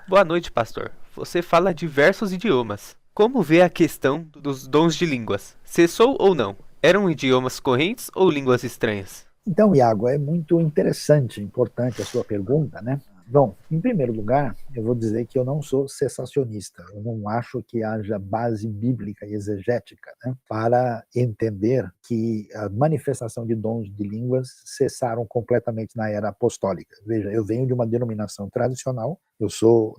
Boa noite, pastor. Você fala diversos idiomas. Como vê a questão dos dons de línguas? Cessou ou não? Eram idiomas correntes ou línguas estranhas? Então, Iago, é muito interessante, importante a sua pergunta, né? Bom, em primeiro lugar, eu vou dizer que eu não sou cessacionista. Eu não acho que haja base bíblica e exegética, né, para entender que a manifestação de dons de línguas cessaram completamente na era apostólica. Veja, eu venho de uma denominação tradicional, eu sou,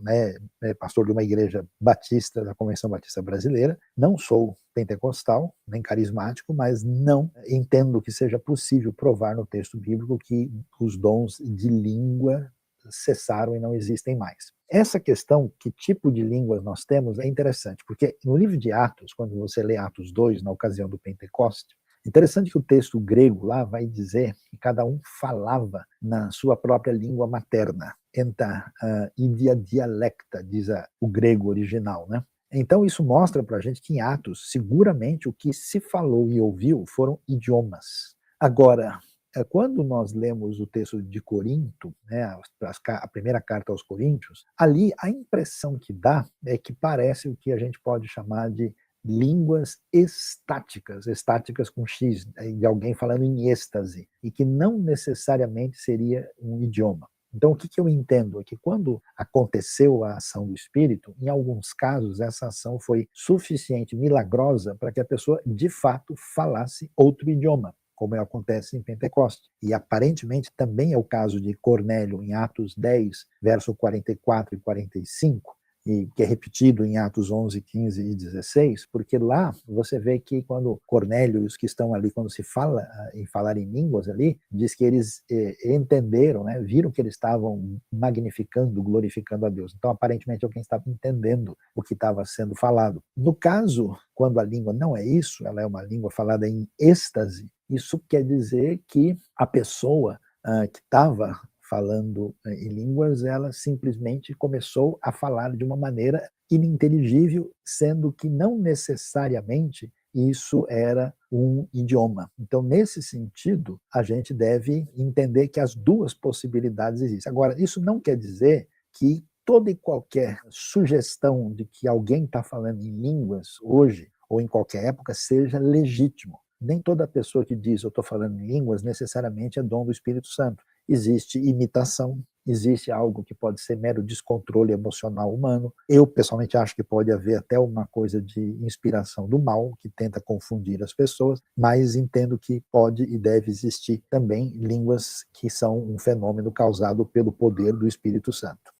pastor de uma igreja batista, da Convenção Batista Brasileira, não sou pentecostal, nem carismático, mas não entendo que seja possível provar no texto bíblico que os dons de língua cessaram e não existem mais. Essa questão, que tipo de línguas nós temos, é interessante, porque no livro de Atos, quando você lê Atos 2, na ocasião do Pentecoste, interessante que o texto grego lá vai dizer que cada um falava na sua própria língua materna, enta idia dialecta, diz o grego original, né? Então isso mostra para a gente que em Atos, seguramente o que se falou e ouviu foram idiomas. Agora, quando nós lemos o texto de Corinto, né, a primeira carta aos Coríntios, ali a impressão que dá é que parece o que a gente pode chamar de línguas estáticas, estáticas com X, de alguém falando em êxtase, e que não necessariamente seria um idioma. Então, o que eu entendo é que quando aconteceu a ação do Espírito, em alguns casos, essa ação foi suficiente, milagrosa, para que a pessoa, de fato, falasse outro idioma, como acontece em Pentecostes. E aparentemente também é o caso de Cornélio em Atos 10, verso 44 e 45, e que é repetido em Atos 11, 15 e 16, porque lá você vê que quando Cornélio e os que estão ali, quando se fala em falar em línguas ali, diz que eles entenderam, né, viram que eles estavam magnificando, glorificando a Deus. Então, aparentemente, alguém estava entendendo o que estava sendo falado. No caso, quando a língua não é isso, ela é uma língua falada em êxtase, isso quer dizer que a pessoa que estava falando em línguas, ela simplesmente começou a falar de uma maneira ininteligível, sendo que não necessariamente isso era um idioma. Então, nesse sentido, a gente deve entender que as duas possibilidades existem. Agora, isso não quer dizer que toda e qualquer sugestão de que alguém está falando em línguas hoje ou em qualquer época seja legítimo. Nem toda pessoa que diz eu estou falando em línguas necessariamente é dom do Espírito Santo. Existe imitação, existe algo que pode ser mero descontrole emocional humano. Eu, pessoalmente, acho que pode haver até uma coisa de inspiração do mal, que tenta confundir as pessoas, mas entendo que pode e deve existir também línguas que são um fenômeno causado pelo poder do Espírito Santo.